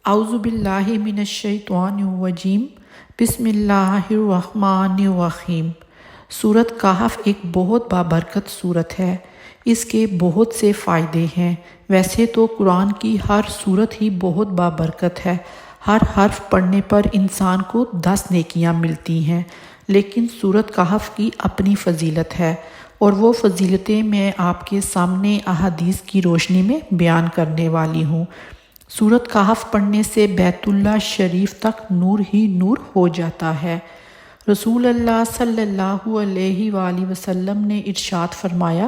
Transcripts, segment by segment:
اعوذ باللہ من الشیطان الرجیم بسم اللہ الرحمن الرحیم۔ سورۃ کہف ایک بہت بابرکت سورت ہے۔ اس کے بہت سے فائدے ہیں۔ ویسے تو قرآن کی ہر سورت ہی بہت بابرکت ہے۔ ہر حرف پڑھنے پر انسان کو 10 نیکیاں ملتی ہیں، لیکن سورۃ کہف کی اپنی فضیلت ہے، اور وہ فضیلتیں میں آپ کے سامنے احادیث کی روشنی میں بیان کرنے والی ہوں۔ سورۃ کہف پڑھنے سے بیت اللہ شریف تک نور ہی نور ہو جاتا ہے۔ رسول اللہ صلی اللہ علیہ وآلہ وسلم نے ارشاد فرمایا،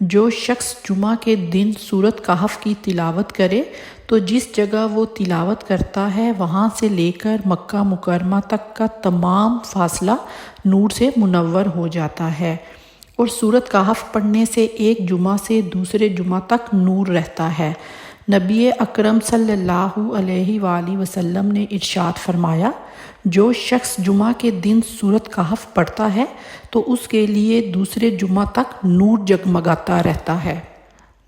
جو شخص جمعہ کے دن سورۃ کہف کی تلاوت کرے تو جس جگہ وہ تلاوت کرتا ہے وہاں سے لے کر مکہ مکرمہ تک کا تمام فاصلہ نور سے منور ہو جاتا ہے، اور سورۃ کہف پڑھنے سے ایک جمعہ سے دوسرے جمعہ تک نور رہتا ہے۔ نبی اکرم صلی اللہ علیہ وآلہ وسلم نے ارشاد فرمایا، جو شخص جمعہ کے دن سورۃ کہف پڑھتا ہے تو اس کے لیے دوسرے جمعہ تک نور جگمگاتا رہتا ہے۔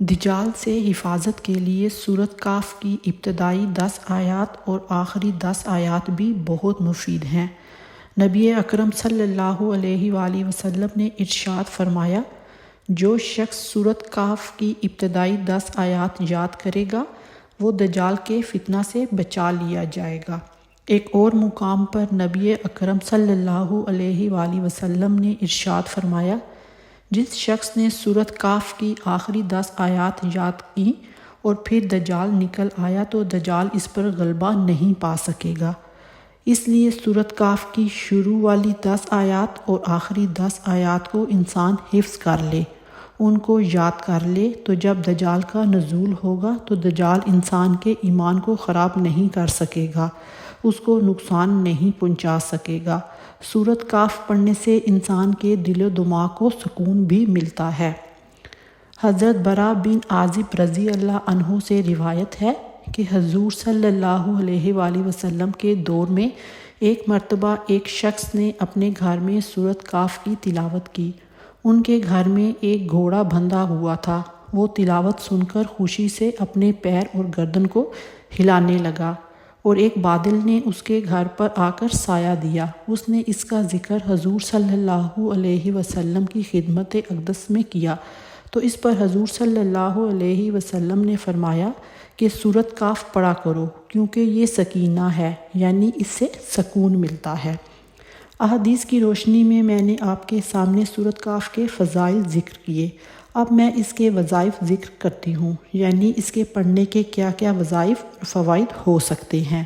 دجال سے حفاظت کے لیے سورۃ کہف کی ابتدائی 10 آیات اور آخری 10 آیات بھی بہت مفید ہیں۔ نبی اکرم صلی اللہ علیہ وآلہ وسلم نے ارشاد فرمایا، جو شخص سورۃ کہف کی ابتدائی 10 آیات یاد کرے گا وہ دجال کے فتنہ سے بچا لیا جائے گا۔ ایک اور مقام پر نبی اکرم صلی اللہ علیہ وآلہ وسلم نے ارشاد فرمایا، جس شخص نے سورۃ کہف کی آخری 10 آیات یاد کی اور پھر دجال نکل آیا تو دجال اس پر غلبہ نہیں پا سکے گا۔ اس لیے سورۃ کہف کی شروع والی 10 آیات اور آخری 10 آیات کو انسان حفظ کر لے، ان کو یاد کر لے، تو جب دجال کا نزول ہوگا تو دجال انسان کے ایمان کو خراب نہیں کر سکے گا، اس کو نقصان نہیں پہنچا سکے گا۔ سورۃ کہف پڑھنے سے انسان کے دل و دماغ کو سکون بھی ملتا ہے۔ حضرت برا بن عازب رضی اللہ عنہ سے روایت ہے کہ حضور صلی اللہ علیہ وآلہ وسلم کے دور میں ایک مرتبہ ایک شخص نے اپنے گھر میں سورۃ کہف کی تلاوت کی۔ ان کے گھر میں ایک گھوڑا بندھا ہوا تھا۔ وہ تلاوت سن کر خوشی سے اپنے پیر اور گردن کو ہلانے لگا، اور ایک بادل نے اس کے گھر پر آ کر سایہ دیا۔ اس نے اس کا ذکر حضور صلی اللہ علیہ وسلم کی خدمت اقدس میں کیا تو اس پر حضور صلی اللہ علیہ وسلم نے فرمایا کہ سورۃ کہف پڑھا کرو، کیونکہ یہ سکینہ ہے، یعنی اس سے سکون ملتا ہے۔ احادیث کی روشنی میں نے آپ کے سامنے سورۃ کہف کے فضائل ذکر کیے۔ اب میں اس کے وظائف ذکر کرتی ہوں، یعنی اس کے پڑھنے کے کیا کیا وظائف اور فوائد ہو سکتے ہیں۔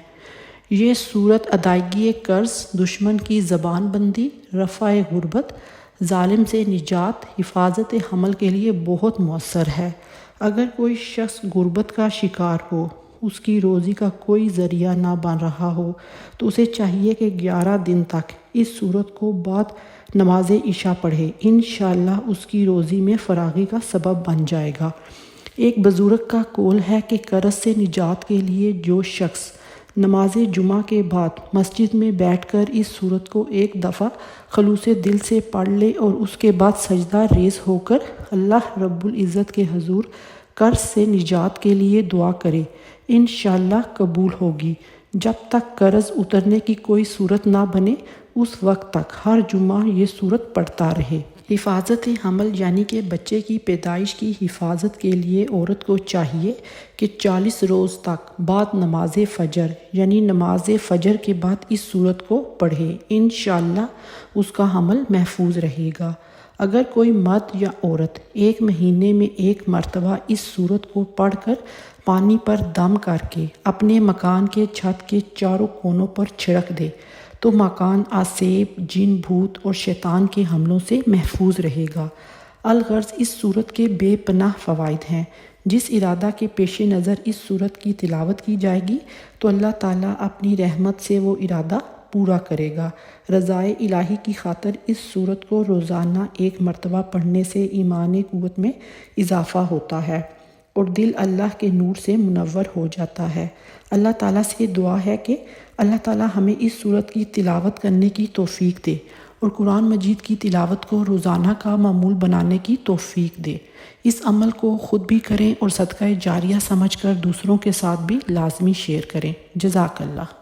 یہ سورت ادائیگی قرض، دشمن کی زبان بندی، رفع غربت، ظالم سے نجات، حفاظت حمل کے لیے بہت مؤثر ہے۔ اگر کوئی شخص غربت کا شکار ہو، اس کی روزی کا کوئی ذریعہ نہ بن رہا ہو، تو اسے چاہیے کہ 11 دن تک اس سورت کو بعد نماز عشاء پڑھے۔ انشاءاللہ اس کی روزی میں فراغی کا سبب بن جائے گا۔ ایک بزرگ کا قول ہے کہ قرض سے نجات کے لیے جو شخص نماز جمعہ کے بعد مسجد میں بیٹھ کر اس سورت کو ایک دفعہ خلوص دل سے پڑھ لے اور اس کے بعد سجدہ ریز ہو کر اللہ رب العزت کے حضور قرض سے نجات کے لیے دعا کرے، انشاءاللہ قبول ہوگی۔ جب تک قرض اترنے کی کوئی صورت نہ بنے اس وقت تک ہر جمعہ یہ سورت پڑھتا رہے۔ حفاظت حمل یعنی کہ بچے کی پیدائش کی حفاظت کے لیے عورت کو چاہیے کہ 40 روز تک بعد نماز فجر یعنی نماز فجر کے بعد اس سورت کو پڑھے، انشاءاللہ اس کا حمل محفوظ رہے گا۔ اگر کوئی مرد یا عورت ایک مہینے میں ایک مرتبہ اس سورت کو پڑھ کر پانی پر دم کر کے اپنے مکان کے چھت کے چاروں کونوں پر چھڑک دے تو مکان آسیب، جن، بھوت اور شیطان کے حملوں سے محفوظ رہے گا۔ الغرض اس سورت کے بے پناہ فوائد ہیں۔ جس ارادہ کے پیش نظر اس سورت کی تلاوت کی جائے گی تو اللہ تعالیٰ اپنی رحمت سے وہ ارادہ پورا کرے گا۔ رضائے الہی کی خاطر اس سورت کو روزانہ ایک مرتبہ پڑھنے سے ایمان قوت میں اضافہ ہوتا ہے اور دل اللہ کے نور سے منور ہو جاتا ہے۔ اللہ تعالیٰ سے دعا ہے کہ اللہ تعالیٰ ہمیں اس سورت کی تلاوت کرنے کی توفیق دے اور قرآن مجید کی تلاوت کو روزانہ کا معمول بنانے کی توفیق دے۔ اس عمل کو خود بھی کریں اور صدقہ جاریہ سمجھ کر دوسروں کے ساتھ بھی لازمی شیئر کریں۔ جزاک اللہ۔